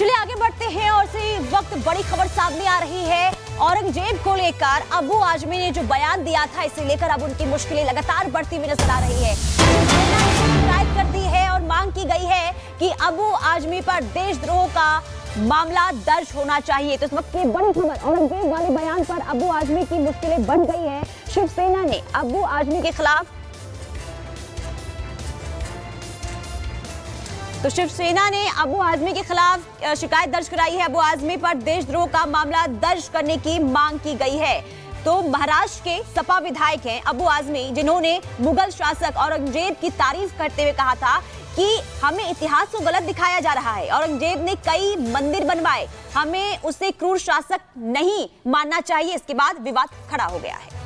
चलिए आगे बढ़ते हैं और इसी वक्त बड़ी खबर सामने आ रही है। औरंगजेब को लेकर अबू आजमी ने जो बयान दिया था, इसे लेकर अब उनकी मुश्किलें लगातार बढ़ती हुई नजर आ रही है। शिकायत कर दी है और मांग की गई है कि अबू आजमी पर देशद्रोह का मामला दर्ज होना चाहिए। तो इस वक्त की बड़ी खबर, औरंगजेब वाले बयान पर अबू आजमी की मुश्किलें बढ़ गई है। शिवसेना ने अबू आजमी के खिलाफ शिवसेना ने अबू आजमी के खिलाफ शिकायत दर्ज कराई है। अबू आजमी पर देशद्रोह का मामला दर्ज करने की मांग की गई है। तो महाराष्ट्र के सपा विधायक हैं अबू आजमी, जिन्होंने मुगल शासक औरंगजेब की तारीफ करते हुए कहा था कि हमें इतिहास को गलत दिखाया जा रहा है। औरंगजेब ने कई मंदिर बनवाए, हमें उसे क्रूर शासक नहीं मानना चाहिए। इसके बाद विवाद खड़ा हो गया है।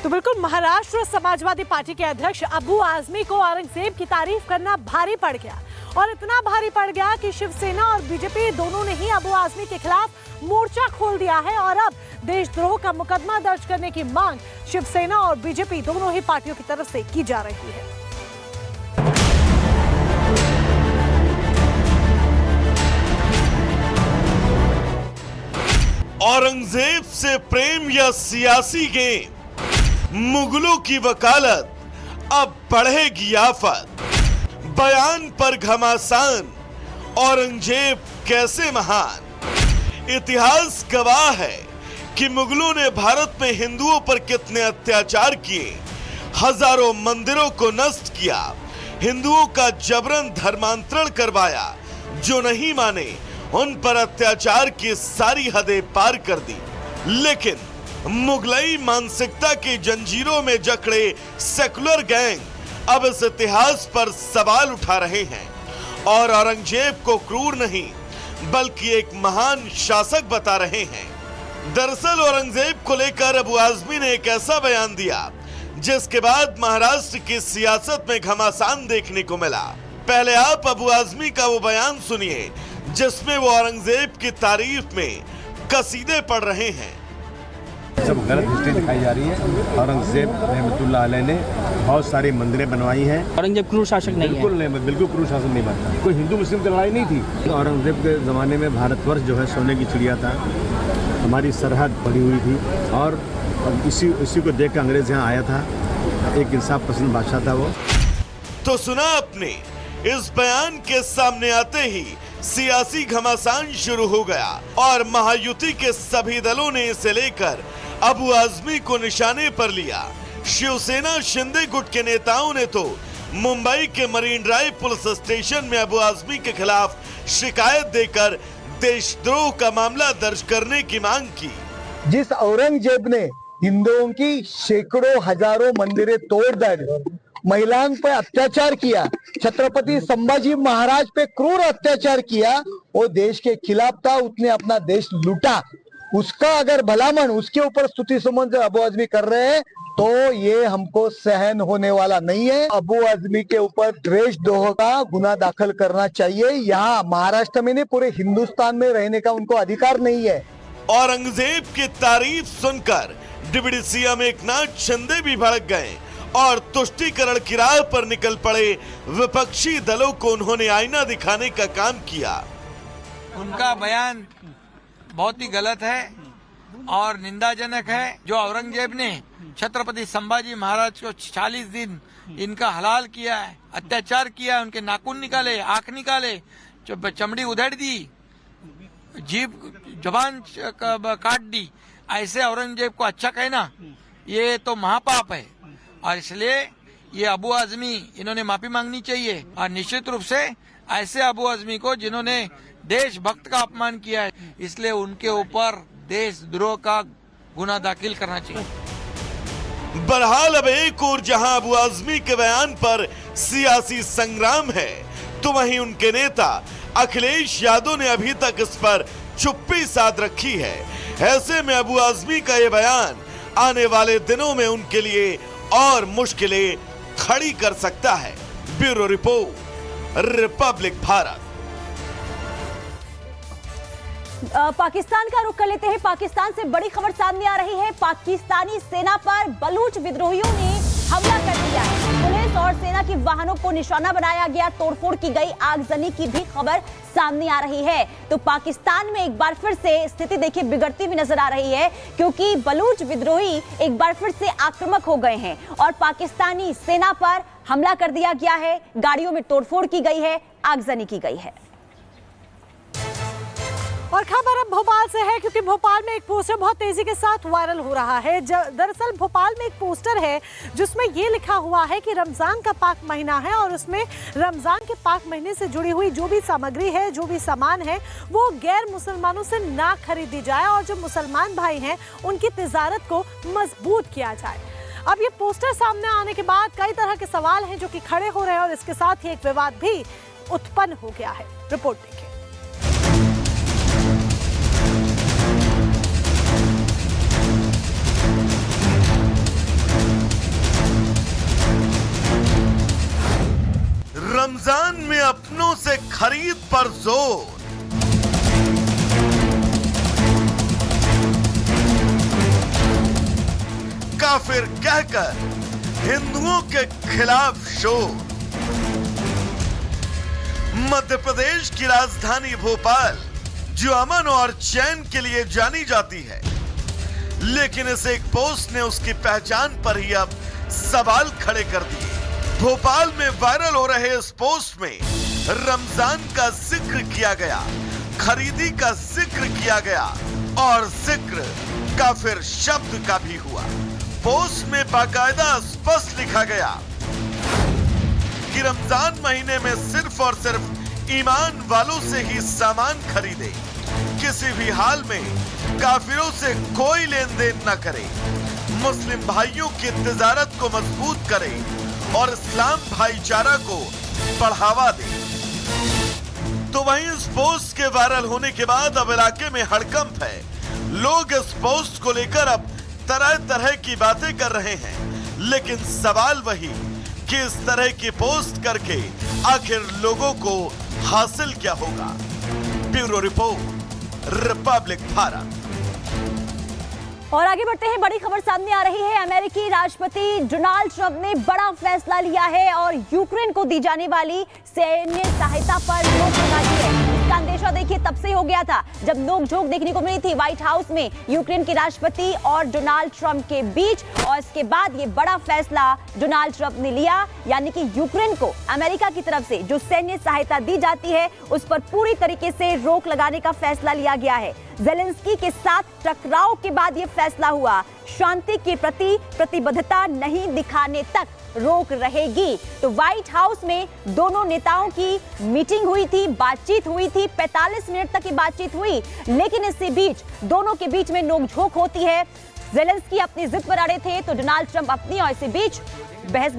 तो बिल्कुल महाराष्ट्र समाजवादी पार्टी के अध्यक्ष अबू आजमी को औरंगजेब की तारीफ करना भारी पड़ गया, और इतना भारी पड़ गया कि शिवसेना और बीजेपी दोनों ने ही अबू आजमी के खिलाफ मोर्चा खोल दिया है। और अब देशद्रोह का मुकदमा दर्ज करने की मांग शिवसेना और बीजेपी दोनों ही पार्टियों की तरफ से की जा रही है। औरंगजेब से प्रेम या सियासी गेम, मुगलों की वकालत, अब बढ़ेगी आफत। बयान पर घमासान, औरंगजेब कैसे महान। इतिहास गवाह है कि मुगलों ने भारत में हिंदुओं पर कितने अत्याचार किए, हजारों मंदिरों को नष्ट किया, हिंदुओं का जबरन धर्मांतरण करवाया। जो नहीं माने उन पर अत्याचार की सारी हदें पार कर दी। लेकिन मुगलई मानसिकता की जंजीरों में जकड़े सेकुलर गैंग अब इस इतिहास पर सवाल उठा रहे हैं और औरंगजेब को क्रूर नहीं बल्कि एक महान शासक बता रहे हैं। दरअसल औरंगजेब को लेकर अबू आजमी ने एक ऐसा बयान दिया जिसके बाद महाराष्ट्र की सियासत में घमासान देखने को मिला। पहले आप अबू आजमी का वो बयान सुनिए जिसमें वो औरंगजेब की तारीफ में कसीदे पढ़ रहे हैं। सब गलत हिस्ट्री दिखाई जा रही है। औरंगजेब रहमतुल्लाह अलैह ने बहुत सारी मंदिरें बनवाई हैं। औरंगजेब क्रूर शासक नहीं है, बिल्कुल क्रूर शासक नहीं बनता। कोई हिंदू मुस्लिम की लड़ाई नहीं थी। औरंगजेब के ज़माने में भारतवर्ष जो है सोने की चिड़िया था, हमारी सरहद पड़ी हुई थी, और इसी को देख कर अंग्रेज यहाँ आया था। एक इंसाफ पसंद बादशाह था वो। तो सुना आपने, इस बयान के सामने आते ही सियासी घमासान शुरू हो गया और महायुति के सभी दलों ने इसे लेकर अबू आजमी को निशाने पर लिया। शिवसेना शिंदे गुट के नेताओं ने तो मुंबई के मरीन ड्राइव पुलिस स्टेशन में अबू आजमी के खिलाफ शिकायत देकर देशद्रोह का मामला दर्ज करने की मांग की। जिस औरंगजेब ने हिंदुओं की सैकड़ों हजारों मंदिरें तोड़ महिलाओं पे अत्याचार किया, छत्रपति संभाजी महाराज पे क्रूर अत्याचार किया, वो देश के खिलाफ था, उसने अपना देश लूटा। उसका अगर भलामण उसके ऊपर स्तुति सुमन अबू आजमी कर रहे हैं तो ये हमको सहन होने वाला नहीं है। अबू आजमी के ऊपर देशद्रोह का गुना दाखिल करना चाहिए। यहाँ महाराष्ट्र में नहीं, पूरे हिंदुस्तान में रहने का उनको अधिकार नहीं है। औरंगजेब की तारीफ सुनकर डिप्टी सीएम एकनाथ शिंदे भी भड़क गए और तुष्टीकरण की राह पर निकल पड़े। विपक्षी दलों को उन्होंने आईना दिखाने का काम किया। उनका बयान बहुत ही गलत है और निंदाजनक है। जो औरंगजेब ने छत्रपति संभाजी महाराज को 40 दिन इनका हलाल किया है, अत्याचार किया, उनके नाखून निकाले, आंख निकाले, चमड़ी उधेड़ दी, जीभ जबान काट दी, ऐसे औरंगजेब को अच्छा कहना ये तो महापाप है। और इसलिए ये अबू आजमी, इन्होंने माफी मांगनी चाहिए और निश्चित रूप से ऐसे अबू आजमी को जिन्होंने देशभक्त का अपमान किया है, इसलिए उनके ऊपर देशद्रोह का गुना दाखिल करना चाहिए। बहरहाल अब एक और जहां अबू आजमी के बयान पर सियासी संग्राम है, तो वहीं उनके नेता अखिलेश यादव ने अभी तक इस पर चुप्पी साध रखी है। ऐसे में अबू आजमी का ये बयान आने वाले दिनों में उनके लिए और मुश्किलें खड़ी कर सकता है। Bureau report, Republic Bharat. Pakistan का रुख कर लेते हैं। पाकिस्तान से बड़ी खबर सामने आ रही है। पाकिस्तानी सेना पर बलूच विद्रोहियों ने हमला कर दिया है। पुलिस और सेना की वाहनों को निशाना बनाया गया, तोड़फोड़ की गई, आगजनी की भी खबर सामने आ रही है। तो पाकिस्तान में एक बार फिर से स्थिति देखिए बिगड़ती हुई नजर आ रही है, क्योंकि बलूच विद्रोही एक बार फिर से आक्रामक हो गए हैं और पाकिस्तानी सेना पर हमला कर दिया गया है, गाड़ियों में तोड़फोड़ की गई है, आगजनी की गई है। और खबर अब भोपाल से है, क्योंकि भोपाल में एक पोस्टर बहुत तेजी के साथ वायरल हो रहा है। दरअसल भोपाल में एक पोस्टर है जिसमें ये लिखा हुआ है कि रमजान का पाक महीना है और उसमें रमजान के पाक महीने से जुड़ी हुई जो भी सामग्री है, जो भी सामान है, वो गैर मुसलमानों से ना खरीदी जाए और जो मुसलमान भाई हैं उनकी तिजारत को मजबूत किया जाए। अब ये पोस्टर सामने आने के बाद कई तरह के सवाल हैं जो कि खड़े हो रहे हैं और इसके साथ ही एक विवाद भी उत्पन्न हो गया है। रिपोर्ट देखिए। रमजान में अपनों से खरीद पर जोर। काफिर कहकर हिंदुओं के खिलाफ शोर। मध्य प्रदेश की राजधानी भोपाल जो अमन और चैन के लिए जानी जाती है, लेकिन इस एक पोस्ट ने उसकी पहचान पर ही अब सवाल खड़े कर दिए। भोपाल में वायरल हो रहे इस पोस्ट में रमजान का जिक्र किया गया, खरीदी का जिक्र किया गया और जिक्र काफिर शब्द का भी हुआ। पोस्ट में बाकायदा स्पष्ट लिखा गया कि रमजान महीने में सिर्फ और सिर्फ ईमान वालों से ही सामान खरीदे, किसी भी हाल में काफिरों से कोई लेन देन न करे, मुस्लिम भाइयों की तिजारत को मजबूत करे और इस्लाम भाईचारा को बढ़ावा दे। तो वहीं इस पोस्ट के वायरल होने के बाद अब इलाके में हड़कंप है। लोग इस पोस्ट को लेकर अब तरह तरह की बातें कर रहे हैं, लेकिन सवाल वही कि इस तरह की पोस्ट करके आखिर लोगों को हासिल क्या होगा। Bureau report, Republic Bharat. और आगे बढ़ते हैं, बड़ी खबर सामने आ रही है। अमेरिकी राष्ट्रपति डोनाल्ड ट्रंप ने बड़ा फैसला लिया है और यूक्रेन को दी जाने वाली सैन्य सहायता पर रोक लगा दी है। इसका अंदेशा देखिए तब से हो गया था जब नोकझोंक देखने को मिली थी व्हाइट हाउस में यूक्रेन के राष्ट्रपति और डोनाल्ड ट्रंप के बीच, और इसके बाद ये बड़ा फैसला डोनाल्ड ट्रंप ने लिया, यानी कि यूक्रेन को अमेरिका की तरफ से जो सैन्य सहायता दी जाती है उस पर पूरी तरीके से रोक लगाने का फैसला लिया गया है। ज़ेलेंस्की के साथ टकराव के बाद यह फैसला हुआ। शांति के प्रति प्रतिबद्धता नहीं दिखाने तक रोक रहेगी। तो व्हाइट हाउस में दोनों नेताओं की मीटिंग हुई थी, बातचीत हुई थी, 45 मिनट तक की बातचीत हुई, लेकिन इसके बीच दोनों के बीच में नोकझोंक होती है। ज़ेलेंस्की अपनी जिद पर अड़े थे तो डोनाल्ड ट्रंप अपनी, और इसी बीच बहस